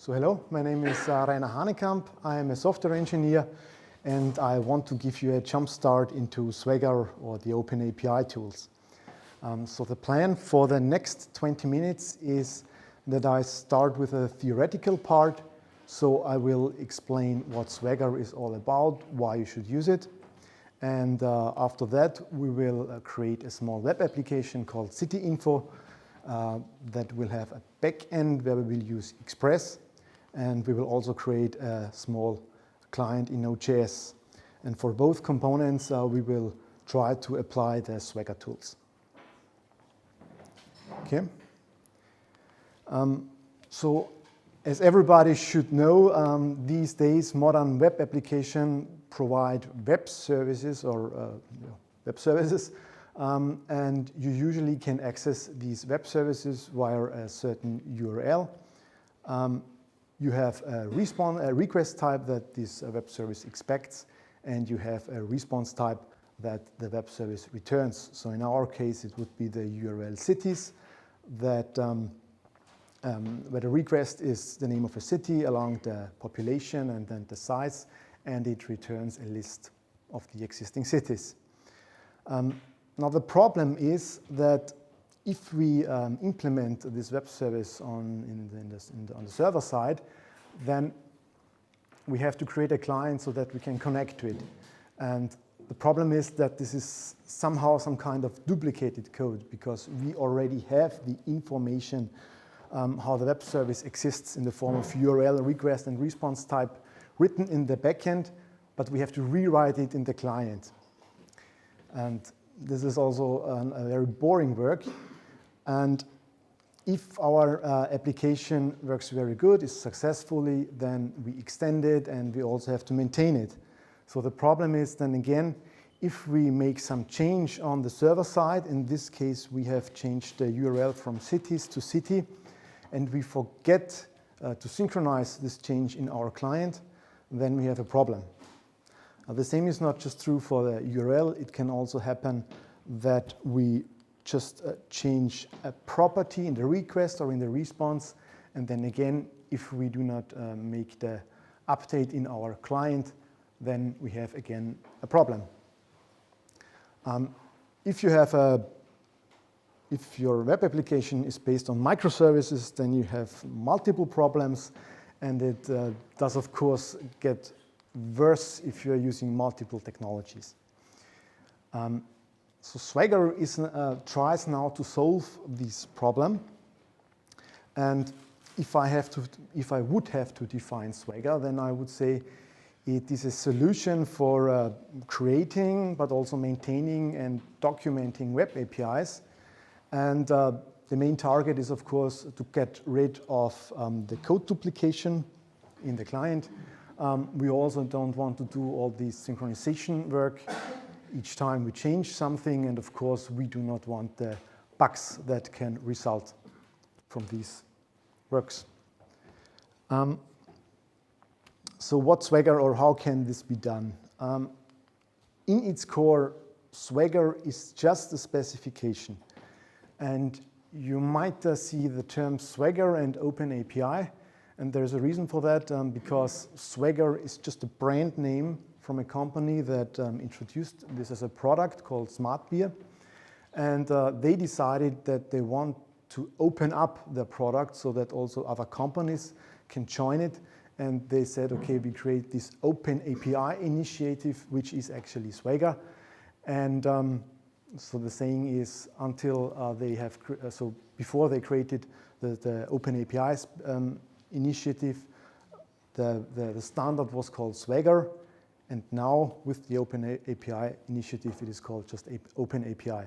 So hello, my name is Hahnekamp. I am a software engineer and I want to give you a jumpstart into Swagger or the OpenAPI tools. So the plan for the next 20 minutes is that I start with a theoretical part. So I will explain what Swagger is all about, why you should use it. And after that, we will create a small web application called City Info that will have a backend where we will use Express. And we will also create a small client in Node.js. And for both components, we will try to apply the Swagger tools. Okay. So as everybody should know, these days modern web applications provide web services and you usually can access these web services via a certain URL. You have a request type that this web service expects, and you have a response type that the web service returns. So in our case, it would be the URL cities that where the request is the name of a city along the population and then the size, and it returns a list of the existing cities. Now the problem is that if we implement this web service on the server side, then we have to create a client so that we can connect to it. And the problem is that this is somehow some kind of duplicated code because we already have the information how the web service exists in the form of URL, request, and response type written in the backend, but we have to rewrite it in the client. And this is also a very boring work. And if our application works very good, is successfully, then we extend it and we also have to maintain it. So the problem is then again, if we make some change on the server side, in this case we have changed the URL from cities to city, and we forget to synchronize this change in our client, then we have a problem. The same is not just true for the URL, it can also happen that we just change a property in the request or in the response, and then again, if we do not make the update in our client, then we have again a problem. If your web application is based on microservices, then you have multiple problems, and it does of course get worse if you are using multiple technologies. So Swagger tries now to solve this problem. And if I would have to define Swagger, then I would say it is a solution for creating, but also maintaining and documenting web APIs. And the main target is, of course, to get rid of the code duplication in the client. We also don't want to do all this synchronization work each time we change something, and of course we do not want the bugs that can result from these works. So what Swagger, or how can this be done? In its core, Swagger is just a specification, and you might see the terms Swagger and OpenAPI, and there's a reason for that, because Swagger is just a brand name from a company that introduced this as a product called Smart Beer. And they decided that they want to open up their product so that also other companies can join it. And they said, okay, we create this OpenAPI initiative, which is actually Swagger. And so the saying is until they have, so before they created the OpenAPI initiative, the standard was called Swagger. And now, with the OpenAPI initiative, it is called just OpenAPI.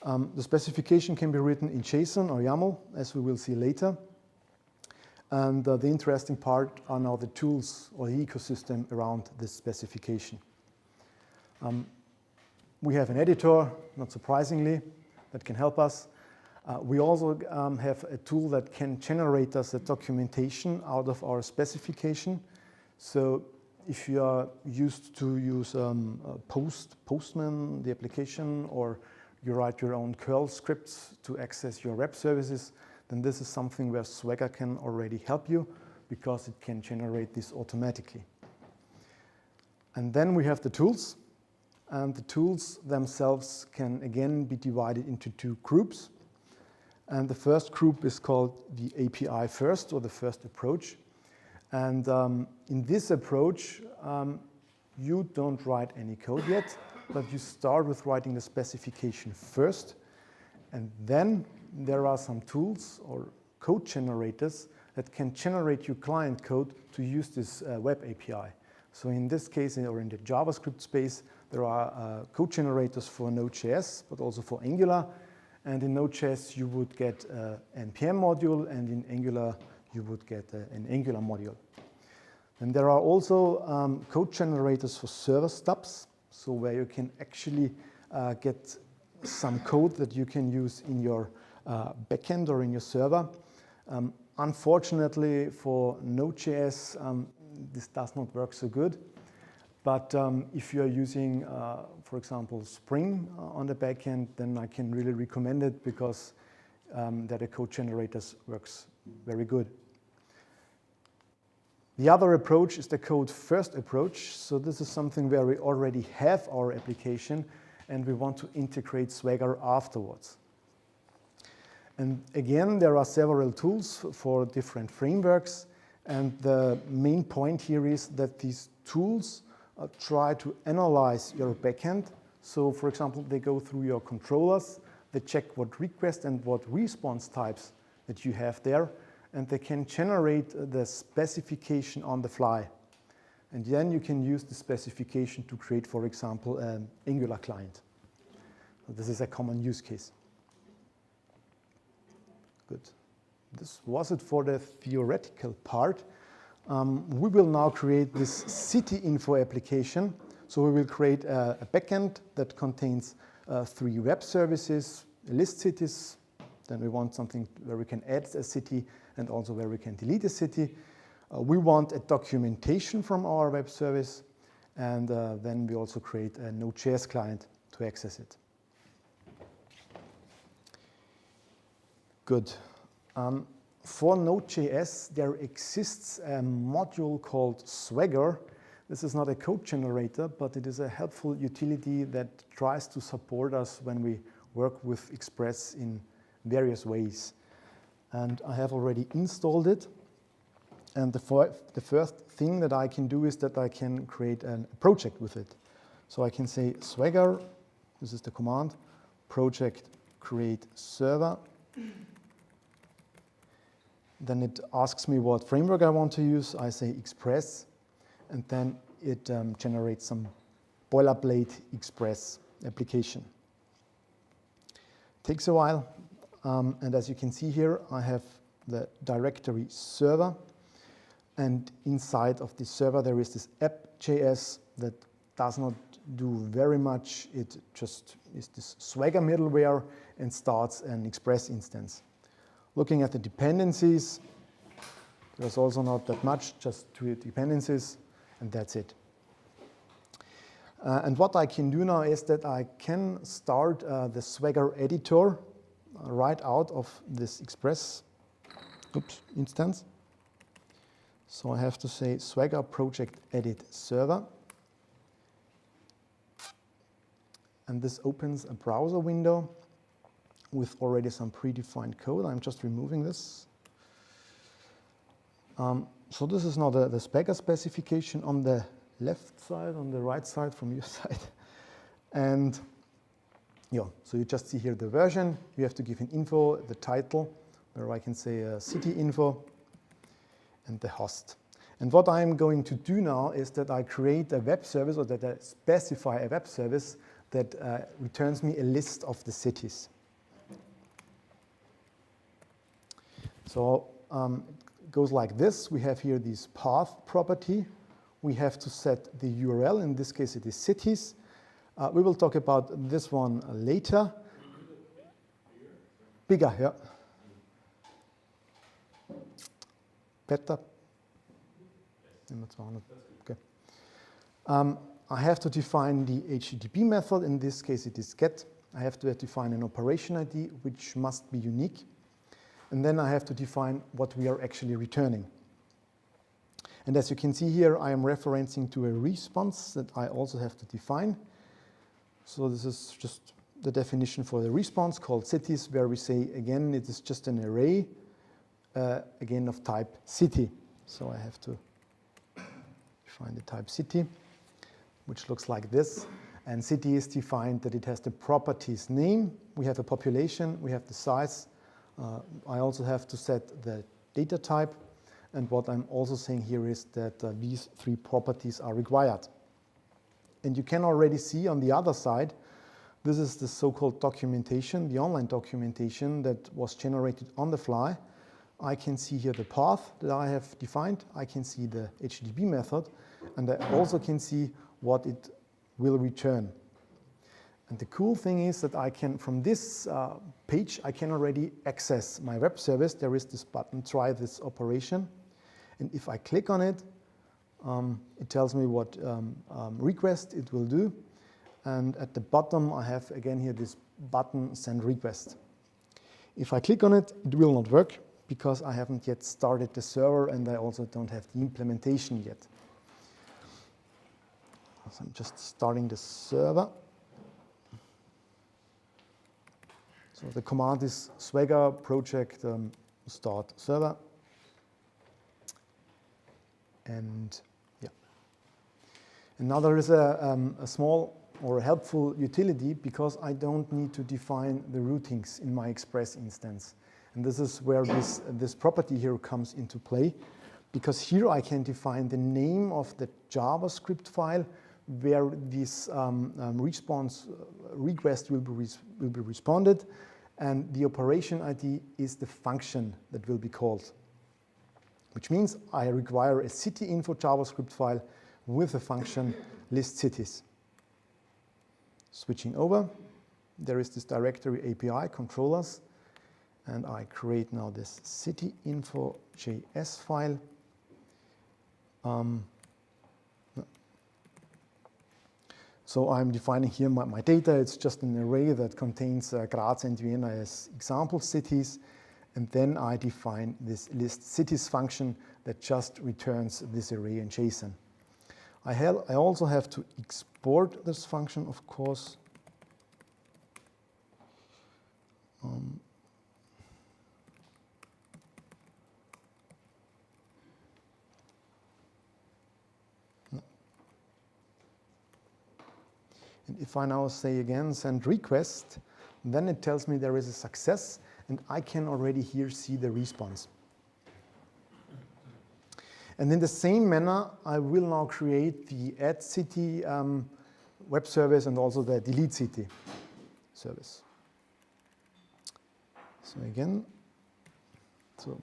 The specification can be written in JSON or YAML, as we will see later. And the interesting part are now the tools or the ecosystem around this specification. We have an editor, not surprisingly, that can help us. We also have a tool that can generate us a documentation out of our specification. So if you are used to use Postman, the application, or you write your own curl scripts to access your web services, then this is something where Swagger can already help you because it can generate this automatically. And then we have the tools. And the tools themselves can again be divided into two groups. And the first group is called the API first, or the first approach. And in this approach, you don't write any code yet, but you start with writing the specification first. And then there are some tools or code generators that can generate your client code to use this web API. So in this case, or in the JavaScript space, there are code generators for Node.js, but also for Angular. And in Node.js, you would get an NPM module, and in Angular, you would get an Angular module. And there are also code generators for server stubs, so where you can actually get some code that you can use in your backend or in your server. Unfortunately, for Node.js, this does not work so good. But if you are using, for example, Spring on the backend, then I can really recommend it because the code generators works very good. The other approach is the code first approach. So this is something where we already have our application and we want to integrate Swagger afterwards. And again, there are several tools for different frameworks. And the main point here is that these tools try to analyze your backend. So for example, they go through your controllers, they check what request and what response types that you have there, and they can generate the specification on the fly. And then you can use the specification to create, for example, an Angular client. So this is a common use case. Good. This was it for the theoretical part. We will now create this city info application. So we will create a backend that contains 3 web services, list cities. Then we want something where we can add a city and also where we can delete a city. We want a documentation from our web service. And then we also create a Node.js client to access it. Good. For Node.js, there exists a module called Swagger. This is not a code generator, but it is a helpful utility that tries to support us when we work with Express in various ways. And I have already installed it. And the first thing that I can do is that I can create a project with it. So I can say Swagger, this is the command, project create server. Then it asks me what framework I want to use. I say Express, and then it generates some boilerplate Express application. Takes a while, and as you can see here, I have the directory server, and inside of this server there is this app.js that does not do very much. It just is this Swagger middleware and starts an Express instance. Looking at the dependencies, there's also not that much, just 2 dependencies, and that's it. And what I can do now is that I can start the Swagger editor right out of this Express instance. So I have to say Swagger project edit server. And this opens a browser window with already some predefined code. I'm just removing this. So this is now the Swagger specification on the left side, on the right side from your side. And yeah, so you just see here the version. You have to give an info, the title, where I can say city info, and the host. And what I'm going to do now is that I create a web service, or that I specify a web service that returns me a list of the cities. So it goes like this. We have here this path property. We have to set the URL. In this case, it is cities. We will talk about this one later. Bigger, yeah. Better. Okay. I have to define the HTTP method. In this case, it is get. I have to define an operation ID, which must be unique. and then I have to define what we are actually returning. And as you can see here, I am referencing to a response that I also have to define. So this is just the definition for the response called cities, where we say, again, it is just an array, again, of type city. So I have to define the type city, which looks like this. And city is defined that it has the properties name. We have a population, we have the size. I also have to set the data type. And what I'm also saying here is that these three properties are required. And you can already see on the other side, this is the so-called documentation, the online documentation that was generated on the fly. I can see here the path that I have defined. I can see the HTTP method, and I also can see what it will return. And the cool thing is that I can, from this page, I can already access my web service. There is this button, try this operation. And if I click on it, it tells me what request it will do. And at the bottom, I have again here this button, send request. If I click on it, it will not work because I haven't yet started the server and I also don't have the implementation yet. So I'm just starting the server. So the command is Swagger project start server. And yeah. And now there is a small or a helpful utility because I don't need to define the routings in my Express instance. And this is where this property here comes into play, because here I can define the name of the JavaScript file where this response request will be responded, and the operation ID is the function that will be called, which means I require a city info JavaScript file with the function list cities. Switching over, there is this directory API controllers, and I create now this city info.js file. So I'm defining here my data. It's just an array that contains Graz and Vienna as example cities. And then I define this list cities function that just returns this array in JSON. I also have to export this function, of course. And if I now say again, send request, then it tells me there is a success, and I can already here see the response. And in the same manner, I will now create the add city web service and also the delete city service. So again, so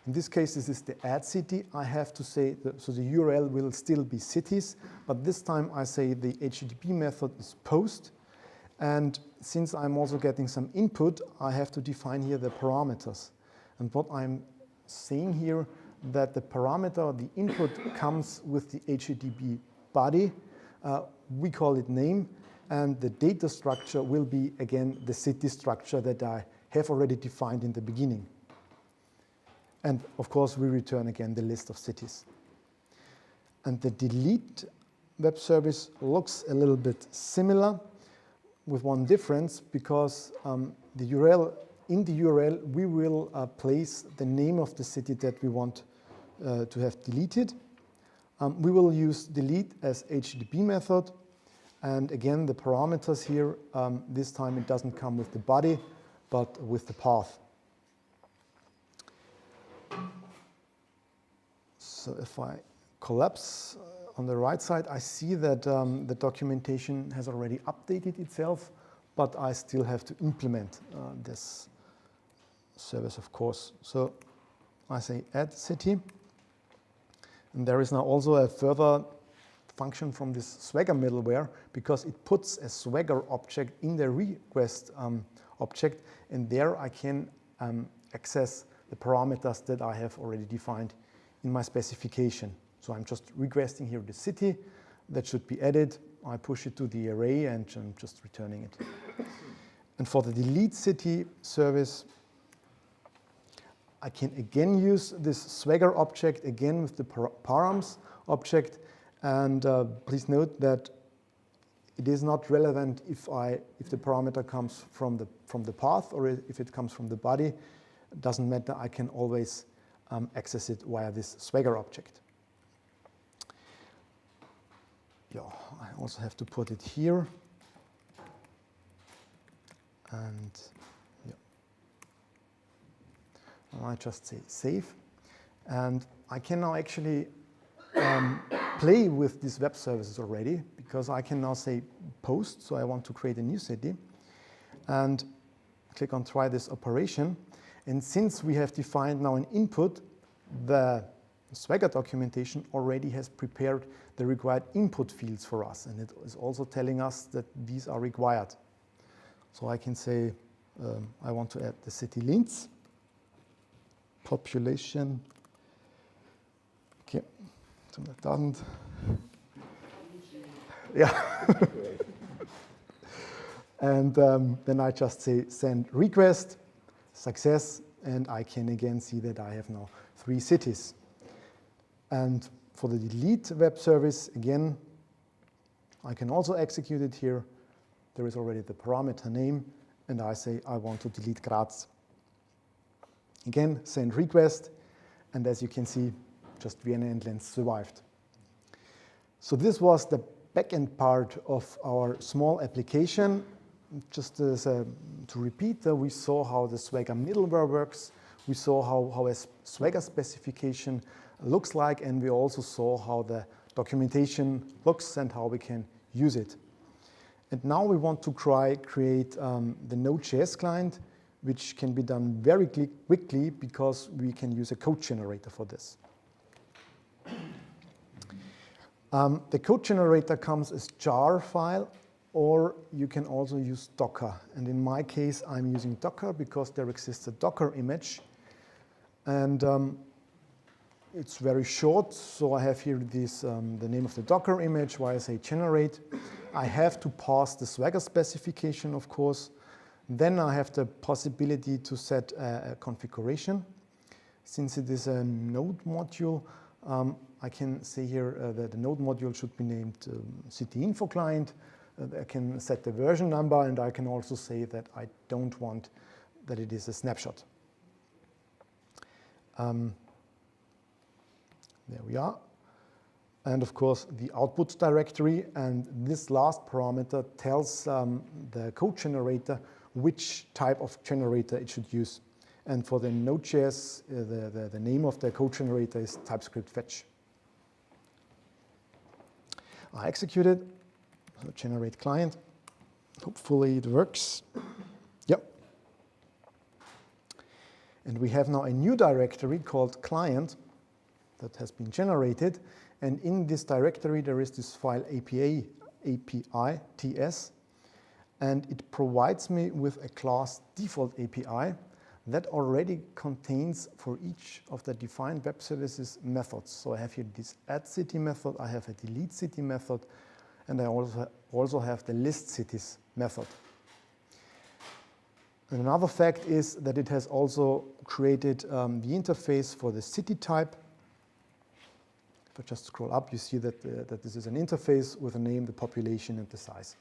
in this case, this is the add city. I have to say, so the URL will still be cities, but this time I say the HTTP method is post. And since I'm also getting some input, I have to define here the parameters. And what I'm saying here, that the parameter, the input comes with the HTTP body. We call it name, and the data structure will be, again, the city structure that I have already defined in the beginning. And of course, we return again the list of cities. And the delete web service looks a little bit similar, with one difference, because the URL, in the URL, we will place the name of the city that we want to have deleted. We will use delete as HTTP method. And again, the parameters here, this time it doesn't come with the body, but with the path. So if I collapse on the right side, I see that the documentation has already updated itself, but I still have to implement this service, of course. So I say add city. And there is now also a further function from this Swagger middleware, because it puts a Swagger object in the request object, and there I can access the parameters that I have already defined in my specification. So I'm just requesting here the city that should be added. I push it to the array and I'm just returning it. And for the delete city service, I can again use this Swagger object again with the params object, and please note that it is not relevant if the parameter comes from the path or if it comes from the body. It doesn't matter. I can always access it via this Swagger object. Yeah, I also have to put it here, and yeah, I just say save, and I can now actually play with these web services already, because I can now say post, so I want to create a new city, and click on try this operation. And since we have defined now an input, the Swagger documentation already has prepared the required input fields for us, and it is also telling us that these are required. So I can say I want to add the city Linz, population. Okay, so that doesn't. Yeah. And then I just say send request, success, and I can again see that I have now 3 cities. And for the delete web service, again, I can also execute it here. There is already the parameter name, and I say I want to delete Graz. Again, send request, and as you can see, just Vienna and Linz survived. So this was the backend part of our small application. Just to repeat, we saw how the Swagger middleware works. We saw how a Swagger specification looks like, and we also saw how the documentation looks and how we can use it. And now we want to create the Node.js client, which can be done very quickly because we can use a code generator for this. The code generator comes as jar file, or you can also use Docker. And in my case, I'm using Docker because there exists a Docker image. And it's very short, so I have here this, the name of the Docker image, where I say generate. I have to pass the Swagger specification, of course. Then I have the possibility to set a configuration. Since it is a node module, I can say here that the node module should be named city info client. I can set the version number, and I can also say that I don't want that it is a snapshot. There we are. And of course, the output directory, and this last parameter tells the code generator which type of generator it should use. And for the Node.js, the name of the code generator is TypeScript fetch. I execute it, so generate client. Hopefully it works. Yep. And we have now a new directory called client that has been generated. And in this directory, there is this file API ts, and it provides me with a class default API that already contains for each of the defined web services methods. So I have here this add city method, I have a delete city method, and I also have the list cities method. And another fact is that it has also created the interface for the city type. If I just scroll up, you see that this is an interface with a name, the population, and the size.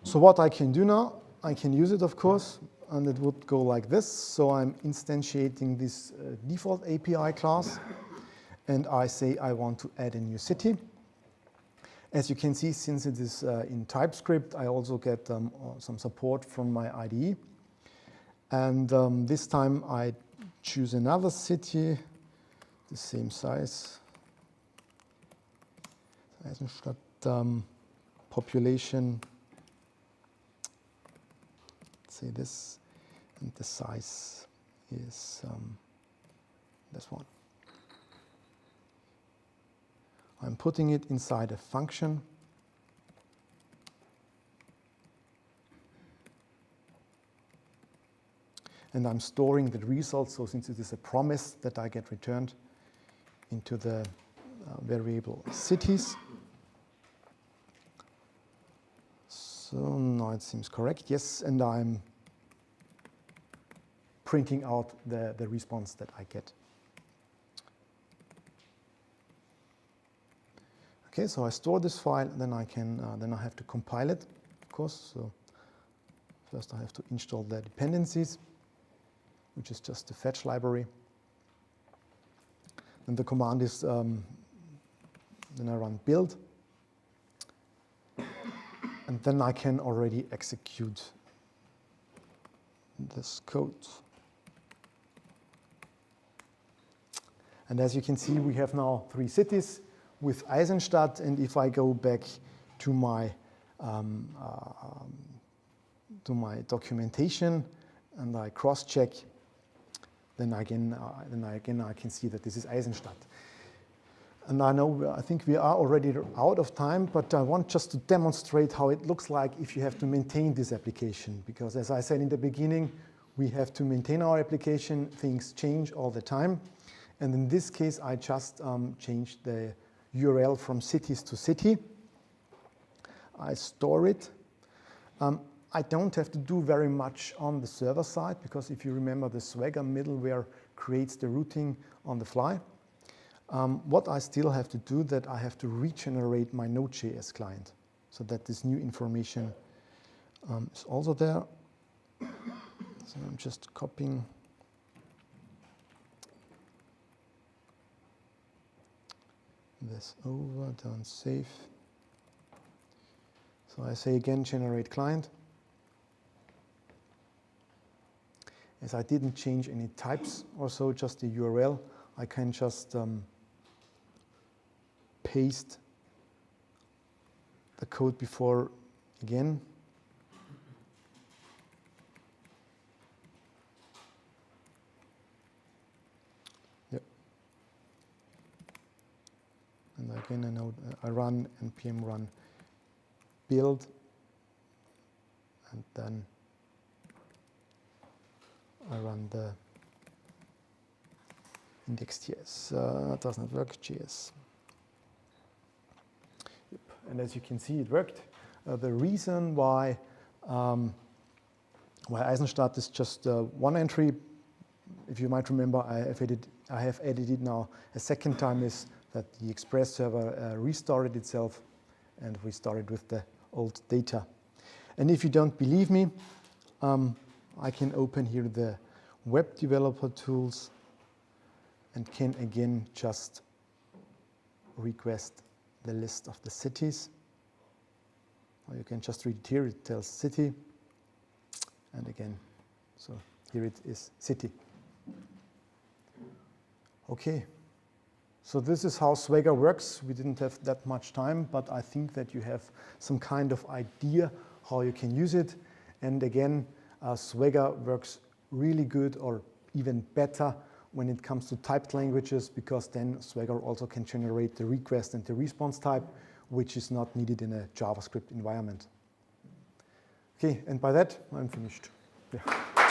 So what I can do now, I can use it, of course, and it would go like this. So I'm instantiating this default API class, and I say I want to add a new city. As you can see, since it is in TypeScript, I also get some support from my IDE. And this time I choose another city, the same size. Population, let's say this, and the size is this one. I'm putting it inside a function. And I'm storing the results, so since it is a promise that I get returned into the variable cities. So now it seems correct, yes, and I'm printing out the response that I get. Okay, so I store this file, then I have to compile it, of course. So first I have to install the dependencies, which is just the fetch library. And the command is, then I run build. And then I can already execute this code. And as you can see, we have now 3 cities with Eisenstadt. And if I go back to my documentation and I cross-check, then again I can see that this is Eisenstadt. And I think we are already out of time, but I want just to demonstrate how it looks like if you have to maintain this application. Because as I said in the beginning, we have to maintain our application. Things change all the time. And in this case, I just changed the URL from cities to city. I store it. I don't have to do very much on the server side, because if you remember, the Swagger middleware creates the routing on the fly. What I still have to do, that I have to regenerate my Node.js client so that this new information is also there. So I'm just copying this over, don't save. So I say again, generate client. As I didn't change any types or so, just the URL, I can just paste the code before again. Yep. And again, I know I run npm run build, and then I run the index.js. Does not work, JS. Yep. And as you can see, it worked. The reason why Eisenstadt is just one entry, if you might remember, I have edited now a second time, is that the Express server restarted itself and we started with the old data. And if you don't believe me, I can open here the web developer tools and can again just request the list of the cities. Or you can just read it here, it tells city. And again, so here it is, city. Okay, so this is how Swagger works. We didn't have that much time, but I think that you have some kind of idea how you can use it. And again, Swagger works really good, or even better, when it comes to typed languages, because then Swagger also can generate the request and the response type, which is not needed in a JavaScript environment. Okay, and by that, I'm finished. Yeah.